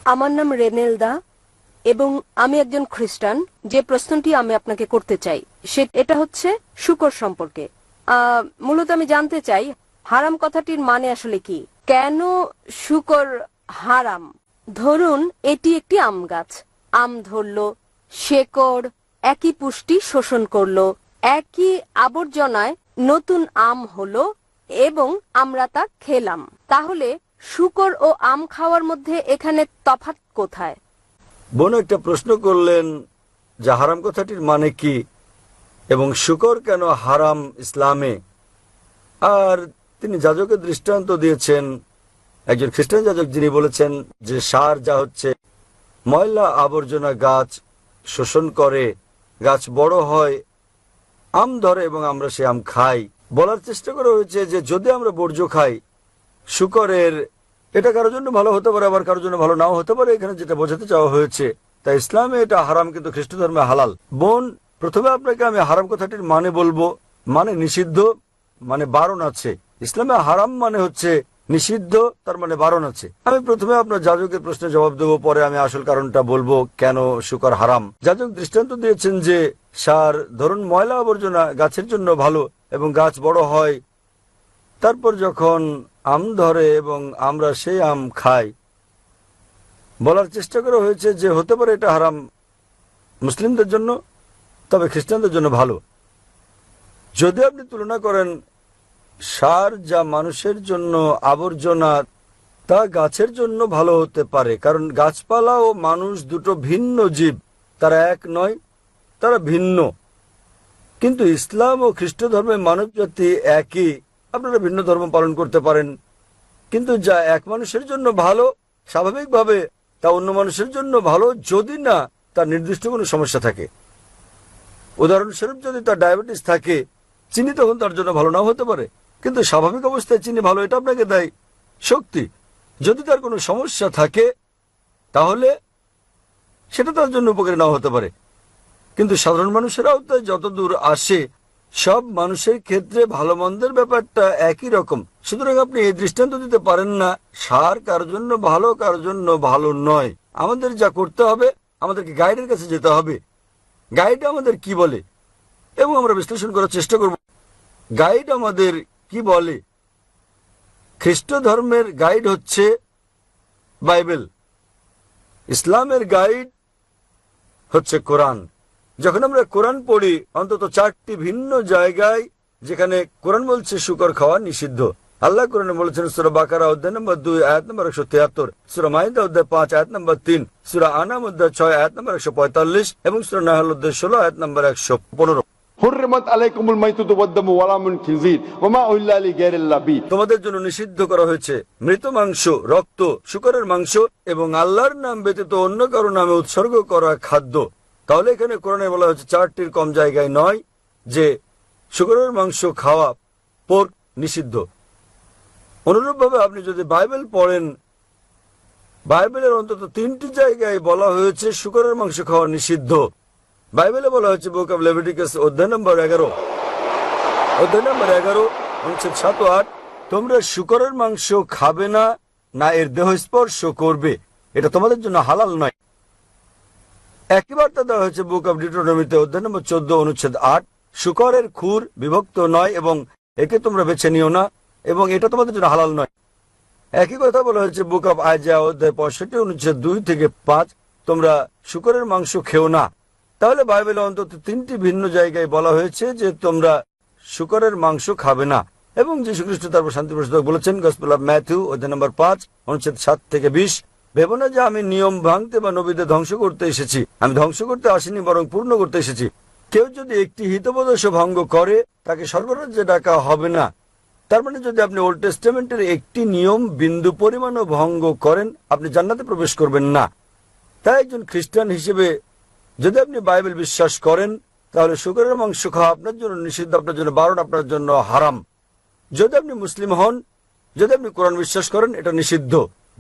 আমার নাম রেনেলদা এবং আমি একজন খ্রিস্টান। যে প্রশ্নটি আমি আপনাকে করতে চাই এটা হচ্ছে শুকর সম্পর্কে। মূলত আমি জানতে চাই হারাম কথাটির মানে আসলে কি, কেন শুকর হারাম? ধরুন এটি একটি আম গাছ, আম ধরলো, শেকড় একই পুষ্টি শোষণ করলো, একই আবর্জনায় নতুন আম হলো এবং আমরা তা খেলাম। তাহলে শুকর ও আম খাওয়ার মধ্যে এখানে তফাৎ কোথায়? বোন একটা প্রশ্ন করলেন যে হারাম কথাটির মানে কি এবং শুকর কেন হারাম ইসলামে। আর তিনি যাজকের দৃষ্টান্ত দিয়েছেন, একজন খ্রিস্টান যাজক, যিনি বলেছেন যে সার যা হচ্ছে ময়লা আবর্জনা গাছ শোষণ করে, গাছ বড় হয়, আম ধরে এবং আমরা সে আম খাই। বলার চেষ্টা করা হয়েছে যে যদি আমরা বর্জ্য খাই শুকরের, এটা কারোর জন্য ভালো হতে পারে, আবার কারোর জন্য ভালো নাও হতে পারে। এখানে যেটা বোঝাতে চাওয়া হয়েছে, তাই ইসলামে এটা হারাম কিন্তু খ্রিস্ট ধর্মে হালাল। বোন, প্রথমে আপনাকে আমি হারাম কথাটির মানে বলবো। মানে নিষিদ্ধ, মানে বারণ আছে। ইসলামে হারাম মানে হচ্ছে নিষিদ্ধ, তার মানে বারণ আছে। আমি প্রথমে আপনার যাজকের প্রশ্নের জবাব দেবো, পরে আমি আসল কারণটা বলবো কেন শুকর হারাম। যাজক দৃষ্টান্ত দিয়েছেন যে সার, ধরুন ময়লা আবর্জনা গাছের জন্য ভালো এবং গাছ বড় হয়, তারপর যখন আম ধরে এবং আমরা সেই আম খাই। বলার চেষ্টা করা হয়েছে যে হতে পারে এটা হারাম মুসলিমদের জন্য, তবে খ্রিস্টানদের জন্য ভালো। যদি আপনি তুলনা করেন সার যা মানুষের জন্য আবর্জনা, তা গাছের জন্য ভালো হতে পারে, কারণ গাছপালা ও মানুষ দুটো ভিন্ন জীব, তারা এক নয়, তারা ভিন্ন। কিন্তু ইসলাম ও খ্রিস্ট ধর্মের মানব জাতি একই। আপনারা ভিন্ন ধর্ম পালন করতে পারেন, কিন্তু যা এক মানুষের জন্য ভালো স্বাভাবিকভাবে তা অন্য মানুষের জন্য ভালো, যদি না তার নির্দিষ্ট কোনো সমস্যা থাকে। উদাহরণস্বরূপ, যদি তার ডায়াবেটিস থাকে, চিনি তখন তার জন্য ভালো নাও হতে পারে, কিন্তু স্বাভাবিক অবস্থায় চিনি ভালো, এটা আপনাকে দেয় শক্তি। যদি তার কোনো সমস্যা থাকে তাহলে সেটা তার জন্য উপকারী নাও হতে পারে। কিন্তু সাধারণ মানুষের আওতায় যতদূর আসে, সব মানুষের ক্ষেত্রে ভালো মন্দের ব্যাপারটা একই রকম। সুতরাং আপনি এই দৃষ্টান্ত দিতে পারেন না সার কারোর জন্য ভালো, কারোর জন্য ভালো নয়। আমাদের যা করতে হবে, আমাদেরকে গাইডের কাছে যেতে হবে। গাইড আমাদের কি বলে এবং আমরা বিশ্লেষণ করার চেষ্টা করব গাইড আমাদের কি বলে। খ্রিস্ট ধর্মের গাইড হচ্ছে বাইবেল, ইসলামের গাইড হচ্ছে কোরআন। যখন আমরা কোরআন পড়ি, অন্তত 4টি ভিন্ন জায়গায় যেখানে কোরআন বলছে শুকর খাওয়া নিষিদ্ধ। আল্লাহ কোরআনে বলেছেন সূরা বাকারা অধ্যায় নম্বর 2 আয়াত নম্বর 173, সূরা মাইদা অধ্যায় 5 আয়াত নম্বর 3, সূরা আনাম অধ্যায় 6 আয়াত নম্বর 145 এবং সূরা নাহল অধ্যায় 16 আয়াত নম্বর 115। তোমাদের জন্য নিষিদ্ধ করা হয়েছে মৃত মাংস, রক্ত, শূকরের মাংস এবং আল্লাহর নাম ব্যতীত অন্য কারো নামে উৎসর্গ করা খাদ্য। তাহলে এখানে কোরআনে বলা হচ্ছে 4টির কম জায়গায় নয় যে শূকরের মাংস খাওয়া, পোর্ক নিষিদ্ধ। অনুরূপভাবে আপনি যদি বাইবেল পড়েন, বাইবেলের অন্তত 3টি জায়গায় বলা হয়েছে শূকরের মাংস খাওয়া নিষিদ্ধ। বাইবেলে বলা হয়েছে বুক অব লেভিটিকাস অধ্যায় নম্বর 11, অনুচ্ছেদ 7 ও 8, তোমরা শূকরের মাংস খাবে না, না এর দেহ স্পর্শ করবে, এটা তোমাদের জন্য হালাল নয়। একই বার্তা দেওয়া হয়েছে বুক অব ডিউটেরোনমিতে অধ্যায় নম্বর 14, অনুচ্ছেদ 8, শূকরের খুর বিভক্ত নয় এবং একে তোমরা বেছে নিও না এবং এটা তোমাদের জন্য হালাল নয়। একই কথা বলা হয়েছে বুক অব আইজায়া অধ্যায় 65, অনুচ্ছেদ 2 থেকে 5, তোমরা শূকরের মাংস খেও না। তাহলে বাইবেলে অন্তত 3টি ভিন্ন জায়গায় বলা হয়েছে যে তোমরা শূকরের মাংস খাবে না। এবং যীশু খ্রিস্ট তারপর শান্তি প্রসাদক বলেছেন গসপেল অব ম্যাথিউ অধ্যায় নম্বর 5, অনুচ্ছেদ 7 থেকে 20, ভেবো না যে আমি নিয়ম ভাঙতে বা নবীদের ধ্বংস করতে এসেছি। আমি ধ্বংস করতে আসিনি, বরং পূর্ণ করতে এসেছি। কেউ যদি একটি হিতোপদেশ ভঙ্গ করে, তাকে স্বর্গরাজ্যে ডাকা হবে না। তার মানে যদি আপনি ওল্ড টেস্টামেন্টের একটি নিয়ম বিন্দু পরিমাণও ভঙ্গ করেন, আপনি জান্নাতে প্রবেশ করবেন না। তাই একজন খ্রিস্টান হিসেবে যদি আপনি বাইবেল বিশ্বাস করেন, তাহলে শূকরের মাংস খাওয়া আপনার জন্য নিষিদ্ধ, আপনার জন্য বারণ, আপনার জন্য হারাম। যদি আপনি মুসলিম হন, যদি আপনি কোরআন বিশ্বাস করেন, এটা নিষিদ্ধ।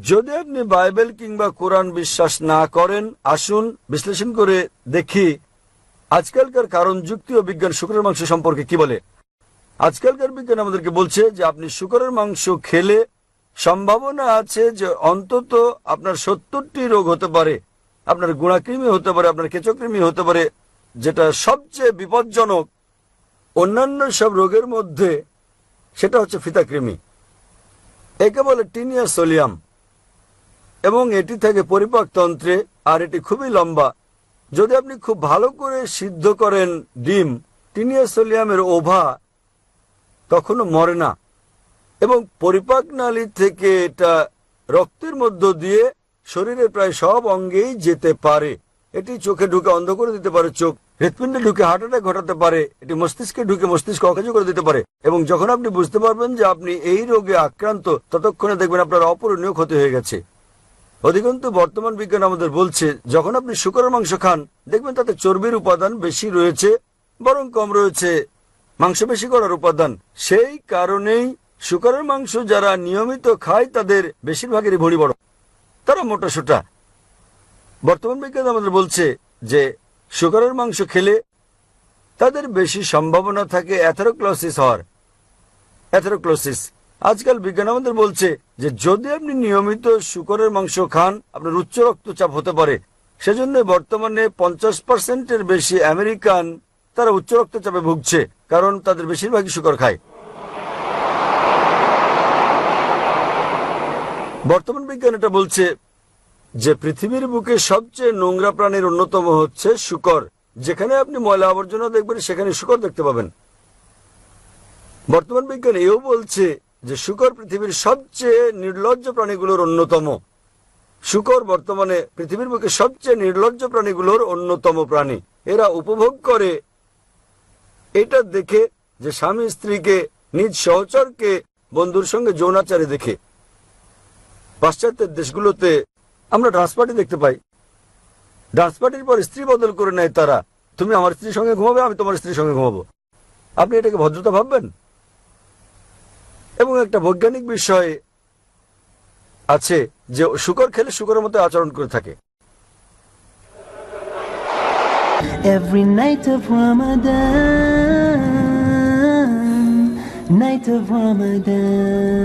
যদি আপনি বাইবেল কিংবা কোরআন বিশ্বাস না করেন, আসুন বিশ্লেষণ করে দেখি আজকালকার কারণ, যুক্তি ও বিজ্ঞান শূকরের মাংস সম্পর্কে কি বলে। আজকালকার বিজ্ঞান আমাদেরকে বলছে যে আপনি শূকরের মাংস খেলে সম্ভাবনা আছে যে অন্তত আপনার 70টি রোগ হতে পারে। আপনার গুণাকৃমি হতে পারে, আপনার কেঁচোকৃমি হতে পারে, যেটা সবচেয়ে বিপজ্জনক অন্যান্য সব রোগের মধ্যে সেটা হচ্ছে ফিতাকৃমি। একে বলে টিনিয়া সোলিয়াম এবং এটি থাকে পরিপাকতন্ত্রে, আর এটি খুবই লম্বা। যদি আপনি খুব ভালো করে সিদ্ধ করেন ডিম, টিনিয়া সোলিয়ামের ওভা তখনও মরে না এবং পরিপাক নালী থেকে এটা রক্তের মধ্য দিয়ে শরীরের প্রায় সব অঙ্গেই যেতে পারে। এটি চোখে ঢুকে অন্ধ করে দিতে পারে চোখ, হৃৎপিণ্ডে ঢুকে হার্ট অ্যাটাক ঘটাতে পারে, এটি মস্তিষ্কে ঢুকে মস্তিষ্ক অকেজ করে দিতে পারে। এবং যখন আপনি বুঝতে পারবেন যে আপনি এই রোগে আক্রান্ত, ততক্ষণে দেখবেন আপনার অপূরণীয় ক্ষতি হয়ে গেছে। অধিকন্তু বর্তমান বিজ্ঞান আমাদের বলছে যখন আপনি শূকরের মাংস খান, দেখবেন তাতে চর্বির উপাদান বেশি রয়েছে, বরং কম রয়েছে মাংসপেশি করার উপাদান। সেই কারণেই শূকরের মাংস যারা নিয়মিত খায় তাদের বেশিরভাগেরই ভুঁড়ি বড়, তারা মোটাসোটা। বর্তমান বিজ্ঞান আমাদের বলছে যে শূকরের মাংস খেলে তাদের বেশি সম্ভাবনা থাকে অ্যাথেরোক্লোসিস হওয়ার। অ্যাথেরোক্লোসিস আজকাল বিজ্ঞান আমাদের বলছে যে যদি আপনি নিয়মিত শূকরের মাংস খান, আপনার উচ্চ রক্তচাপ হতে পারে। সেজন্য বর্তমানে 50%-এর বেশি আমেরিকান তারা উচ্চ রক্তচাপে ভুগছে, কারণ তাদের বেশিরভাগই শূকর খায়। বর্তমান বিজ্ঞান এটা বলছে যে পৃথিবীর বুকে সবচেয়ে নোংরা প্রাণীর অন্যতম হচ্ছে শূকর। যেখানে আপনি ময়লা আবর্জনা দেখবেন সেখানে শূকর দেখতে পাবেন। বর্তমান বিজ্ঞান এও বলছে যে শূকর পৃথিবীর সবচেয়ে নির্লজ্জ প্রাণীগুলোর অন্যতম। শূকর বর্তমানে পৃথিবীর বুকে সবচেয়ে নির্লজ্জ প্রাণীগুলোর অন্যতম প্রাণী। এরা উপভোগ করে এটা দেখে যে স্বামী স্ত্রীকে, নিজ সহচরকে বন্ধুর সঙ্গে যৌনাচারে দেখে। পাশ্চাত্যের দেশগুলোতে আমরা ডান্স পার্টি দেখতে পাই। ডান্স পার্টির পর স্ত্রী বদল করে নেয় তারা। তুমি আমার স্ত্রীর সঙ্গে ঘুমাবে, আমি তোমার স্ত্রীর সঙ্গে ঘুমাবো। আপনি এটাকে ভদ্রতা ভাববেন? এবং একটা বৈজ্ঞানিক বিষয় আছে যে শূকর খেলে শূকরের মতো আচরণ করে থাকে। Every night of Ramadan, night of Ramadan.